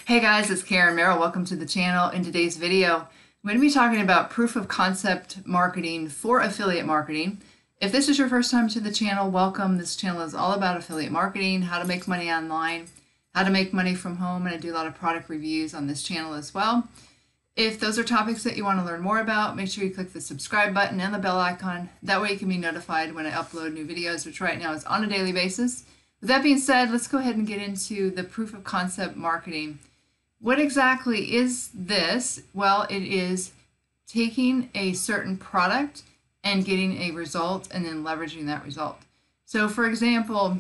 Hey guys, it's Karen Merrill. Welcome to the channel. In today's video, I'm going to be talking about proof of concept marketing for affiliate marketing. If this is your first time to the channel, welcome. This channel is all about affiliate marketing, how to make money online, how to make money from home, and I do a lot of product reviews on this channel as well. If those are topics that you want to learn more about, make sure you click the subscribe button and the bell icon. That way you can be notified when I upload new videos, which right now is on a daily basis. With that being said, let's go ahead and get into the proof of concept marketing. What exactly is this? Well, it is taking a certain product and getting a result and then leveraging that result. So for example,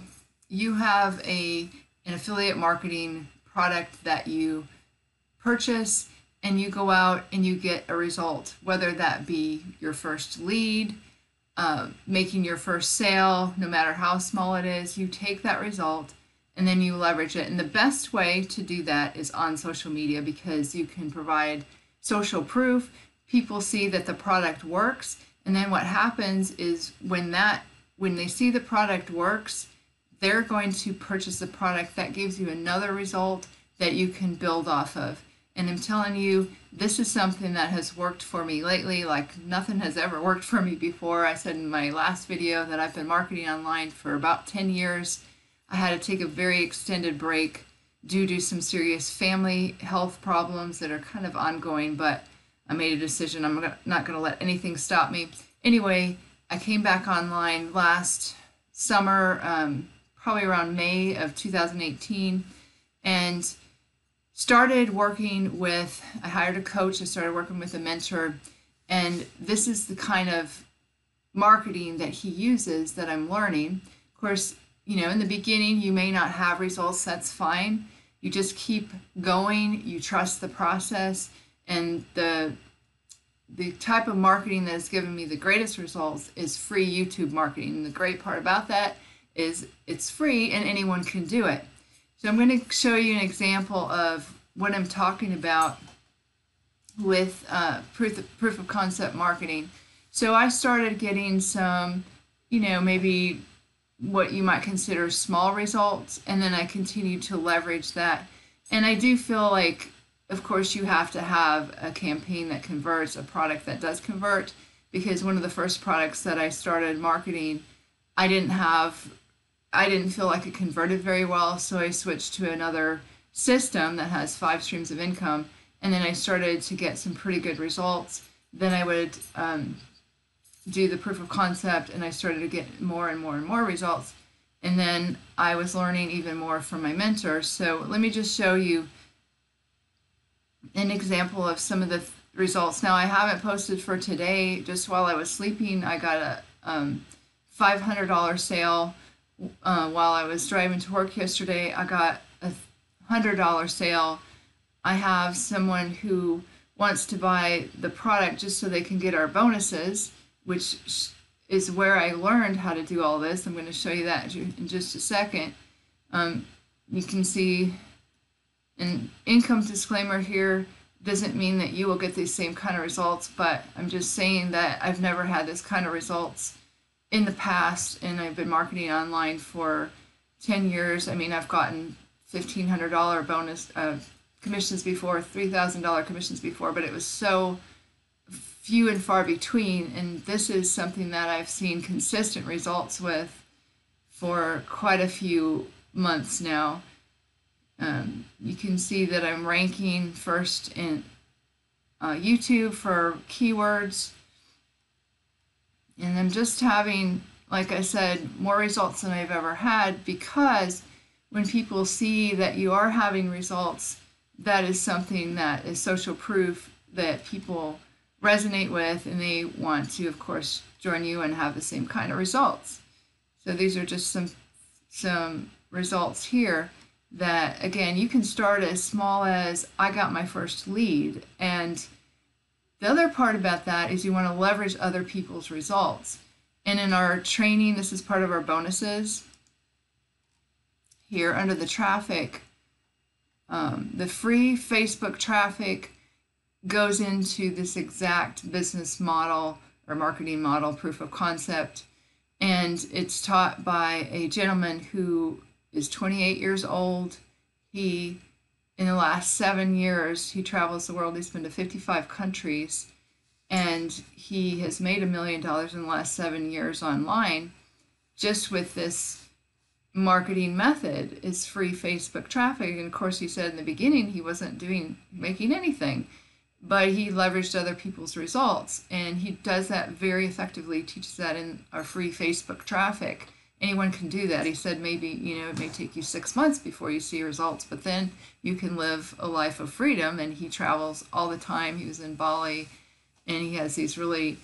you have an affiliate marketing product that you purchase and you go out and you get a result, whether that be your first lead, making your first sale, no matter how small it is, you take that result and then you leverage it. And the best way to do that is on social media because you can provide social proof. People see that the product works, and then what happens is when they see the product works, they're going to purchase the product. That gives you another result that you can build off of. And I'm telling you, this is something that has worked for me lately, like nothing has ever worked for me before. I said in my last video that I've been marketing online for about 10 years. I had to take a very extended break due to some serious family health problems that are kind of ongoing, but I made a decision. I'm not going to let anything stop me. Anyway, I came back online last summer, probably around May of 2018, and started working with, I hired a coach, I started working with a mentor, and this is the kind of marketing that he uses that I'm learning. Of course, you know, in the beginning, you may not have results, that's fine. You just keep going, you trust the process, and the type of marketing that has given me the greatest results is free YouTube marketing. And the great part about that is it's free and anyone can do it. So I'm going to show you an example of what I'm talking about with proof of concept marketing. So I started getting some, you know, maybe what you might consider small results, and then I continued to leverage that. And I do feel like, of course, you have to have a campaign that converts, a product that does convert, because one of the first products that I started marketing, I didn't feel like it converted very well, so I switched to another system that has 5 streams of income, and then I started to get some pretty good results. Then I would do the proof of concept, and I started to get more and more and more results, and then I was learning even more from my mentor. So let me just show you an example of some of the results. Now, I haven't posted for today. Just while I was sleeping, I got a $500 sale. While I was driving to work yesterday, I got a $100 sale. I have someone who wants to buy the product just so they can get our bonuses, which is where I learned how to do all this. I'm going to show you that in just a second. You can see an income disclaimer here. Doesn't mean that you will get these same kind of results, but I'm just saying that I've never had this kind of results in the past, and I've been marketing online for 10 years. I mean, I've gotten $1,500 bonus commissions before, $3,000 commissions before, but it was so few and far between, and this is something that I've seen consistent results with for quite a few months now. You can see that I'm ranking first in YouTube for keywords, and I'm just having, like I said, more results than I've ever had, because when people see that you are having results, that is something that is social proof that people resonate with, and they want to, of course, join you and have the same kind of results. So these are just some results here that, again, you can start as small as I got my first lead. And the other part about that is you want to leverage other people's results. And in our training, this is part of our bonuses. Here under the traffic, the free Facebook traffic goes into this exact business model or marketing model, proof of concept, and it's taught by a gentleman who is 28 years old. He in the last 7 years, he travels the world. He's been to 55 countries, and he has made $1 million in the last 7 years online just with this marketing method. Is free Facebook traffic. And of course, he said in the beginning he wasn't making anything, but he leveraged other people's results, and he does that very effectively. Teaches that in our free Facebook traffic. Anyone can do that. He said maybe, it may take you 6 months before you see results, but then you can live a life of freedom. And he travels all the time. He was in Bali, and he has these really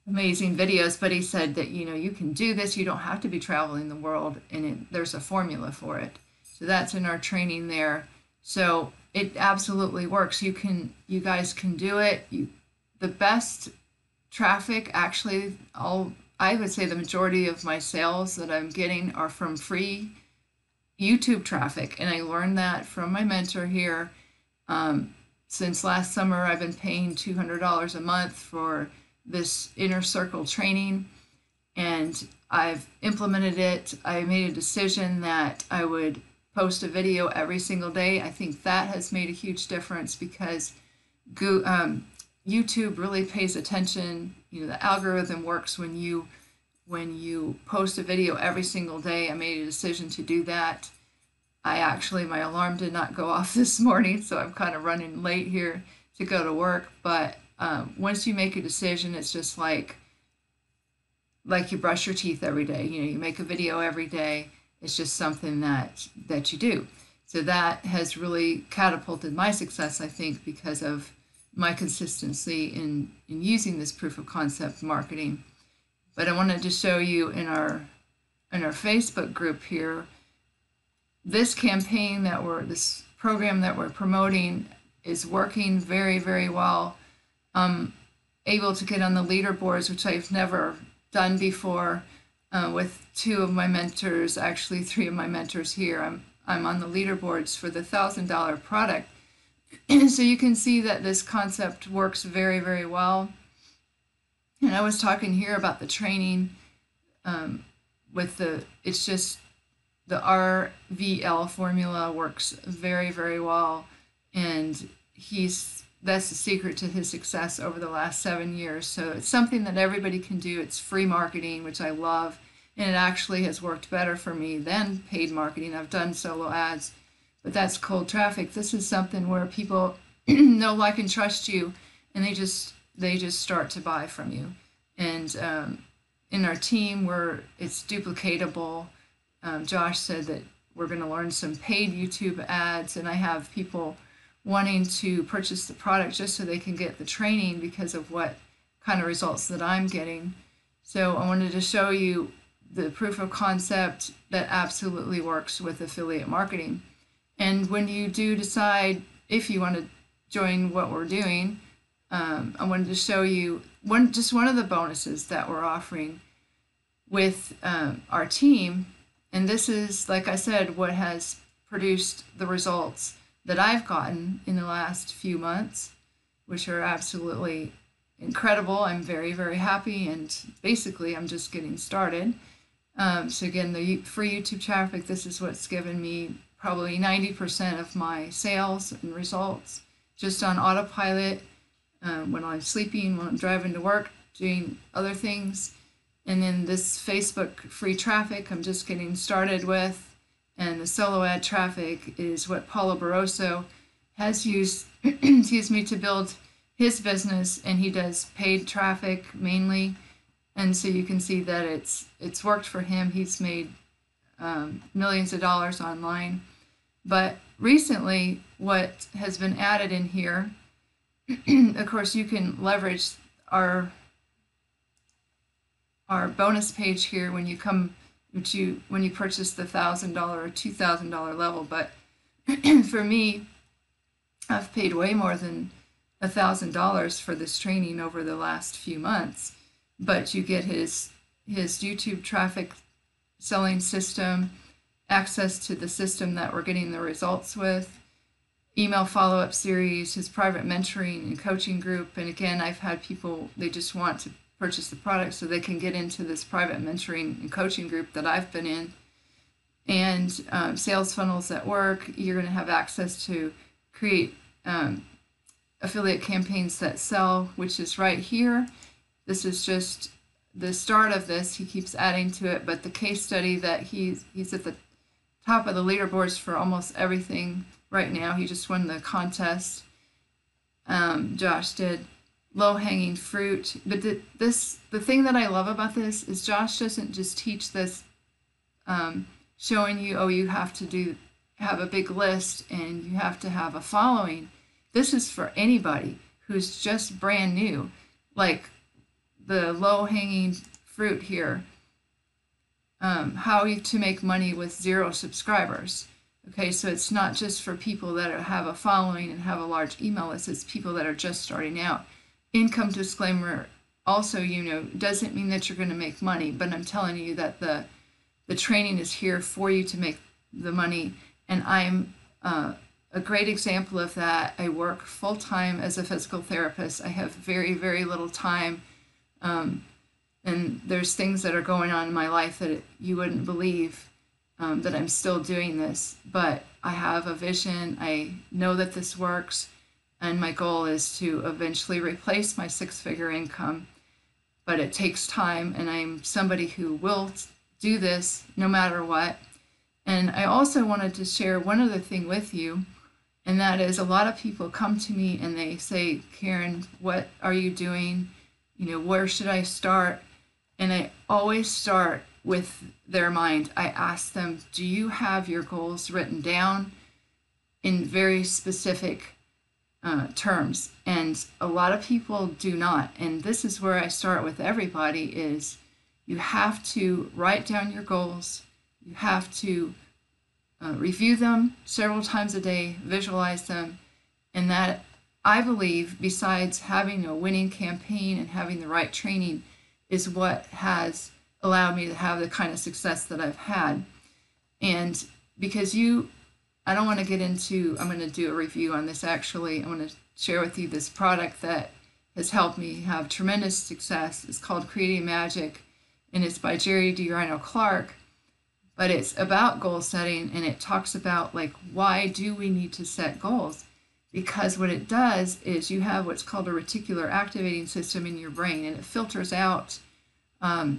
amazing videos. But he said that, you can do this. You don't have to be traveling the world, and there's a formula for it. So that's in our training there. So it absolutely works. You guys can do it. The best traffic, actually, I would say the majority of my sales that I'm getting are from free YouTube traffic. And I learned that from my mentor here. Since last summer, I've been paying $200 a month for this inner circle training, and I've implemented it. I made a decision that I would post a video every single day. I think that has made a huge difference because YouTube really pays attention. The algorithm works when you post a video every single day. I made a decision to do that. My alarm did not go off this morning, so I'm kind of running late here to go to work. But once you make a decision, it's just like you brush your teeth every day. You make a video every day. It's just something that you do. So that has really catapulted my success, I think, because of my consistency in using this proof of concept marketing. But I wanted to show you in our Facebook group here, this program that we're promoting is working very, very well. I'm able to get on the leaderboards, which I've never done before, with two of my mentors, actually three of my mentors here. I'm on the leaderboards for the $1,000 product. So you can see that this concept works very, very well. And I was talking here about the training it's just the RVL formula works very, very well. And that's the secret to his success over the last 7 years. So it's something that everybody can do. It's free marketing, which I love. And it actually has worked better for me than paid marketing. I've done solo ads, but that's cold traffic. This is something where people know, like, and trust you, and they just start to buy from you. And in our team, it's duplicatable. Josh said that we're going to learn some paid YouTube ads, and I have people wanting to purchase the product just so they can get the training because of what kind of results that I'm getting. So I wanted to show you the proof of concept that absolutely works with affiliate marketing. And when you do decide if you want to join what we're doing, I wanted to show you one of the bonuses that we're offering with our team. And this is, like I said, what has produced the results that I've gotten in the last few months, which are absolutely incredible. I'm very, very happy, and basically I'm just getting started. So again, the free YouTube traffic, this is what's given me probably 90% of my sales and results just on autopilot, when I'm sleeping, when I'm driving to work, doing other things. And then this Facebook free traffic I'm just getting started with. And the solo ad traffic is what Paulo Barroso has used to build his business, and he does paid traffic mainly. And so you can see that it's worked for him. He's made millions of dollars online. But recently, what has been added in here, of course, you can leverage our bonus page here when you purchase the $1,000 or $2,000 level. But for me, I've paid way more than $1,000 for this training over the last few months. But you get his YouTube traffic selling system, access to the system that we're getting the results with, email follow-up series, his private mentoring and coaching group. And again, I've had people, they just want to purchase the product so they can get into this private mentoring and coaching group that I've been in. and sales funnels that work. You're going to have access to create affiliate campaigns that sell, which is right here. This is just the start of this. He keeps adding to it, but the case study that he's at the top of the leaderboards for almost everything right now. He just won the contest. Josh did. Low-hanging fruit. But the thing that I love about this is Josh doesn't just teach this showing you, oh, you have to have a big list and you have to have a following. This is for anybody who's just brand new, like the low-hanging fruit here. How to make money with 0 subscribers. Okay, so it's not just for people that have a following and have a large email list. It's people that are just starting out. Income disclaimer also, doesn't mean that you're going to make money, but I'm telling you that the training is here for you to make the money. And I'm a great example of that. I work full-time as a physical therapist. I have very, very little time. And there's things that are going on in my life that you wouldn't believe that I'm still doing this. But I have a vision. I know that this works. And my goal is to eventually replace my 6-figure income. But it takes time, and I'm somebody who will do this no matter what. And I also wanted to share one other thing with you, and that is a lot of people come to me and they say, Karen, what are you doing? Where should I start? And I always start with their mind. I ask them, do you have your goals written down in very specific terms? And a lot of people do not. And this is where I start with everybody is you have to write down your goals. You have to review them several times a day, visualize them. And that, I believe, besides having a winning campaign and having the right training, is what has allowed me to have the kind of success that I've had. And because I don't want to get into, I'm going to do a review on this actually. I want to share with you this product that has helped me have tremendous success. It's called Creating Magic, and it's by Jerry DeRino-Clark. But it's about goal setting, and it talks about why do we need to set goals? Because what it does is you have what's called a reticular activating system in your brain, and it filters out all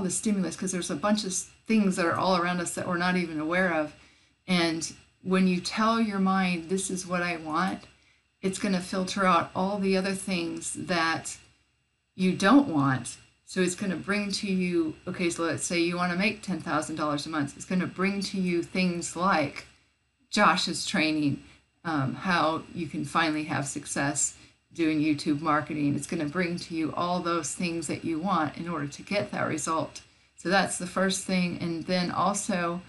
the stimulus, because there's a bunch of things that are all around us that we're not even aware of. And when you tell your mind, this is what I want, it's going to filter out all the other things that you don't want. So it's going to bring to you, okay, so let's say you want to make $10,000 a month. It's going to bring to you things like Josh's training, how you can finally have success doing YouTube marketing. It's going to bring to you all those things that you want in order to get that result. So that's the first thing. And then also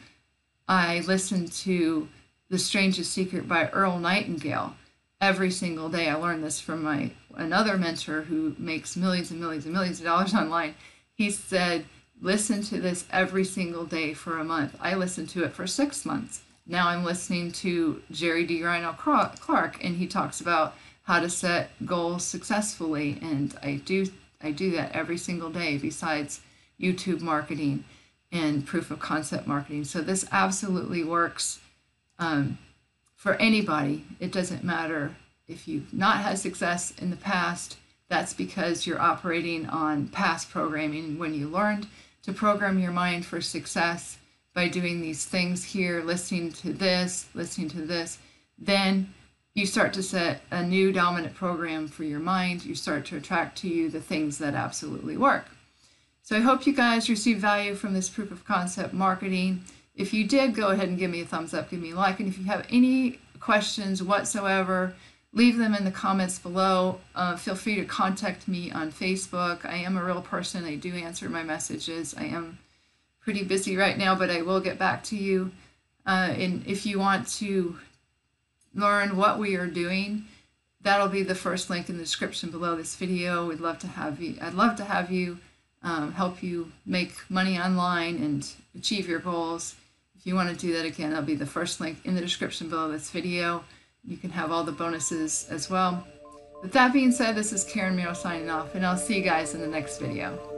I listen to The Strangest Secret by Earl Nightingale every single day. I learned this from another mentor who makes millions and millions and millions of dollars online. He said, listen to this every single day for a month. I listened to it for 6 months. Now I'm listening to Jerry DeRino-Clark, and he talks about how to set goals successfully. And I do that every single day besides YouTube marketing and proof of concept marketing. So this absolutely works for anybody. It doesn't matter if you've not had success in the past. That's because you're operating on past programming. When you learned to program your mind for success by doing these things here, listening to this, then you start to set a new dominant program for your mind. You start to attract to you the things that absolutely work. So I hope you guys received value from this proof of concept marketing. If you did, go ahead and give me a thumbs up, give me a like. And if you have any questions whatsoever, leave them in the comments below. Feel free to contact me on Facebook. I am a real person. I do answer my messages. I am pretty busy right now, but I will get back to you. And if you want to learn what we are doing, that'll be the first link in the description below this video. We'd love to have you. I'd love to have you help you make money online and achieve your goals. If you want to do that, again, that'll be the first link in the description below this video. You can have all the bonuses as well. With that being said, this is Karen Miro signing off, and I'll see you guys in the next video.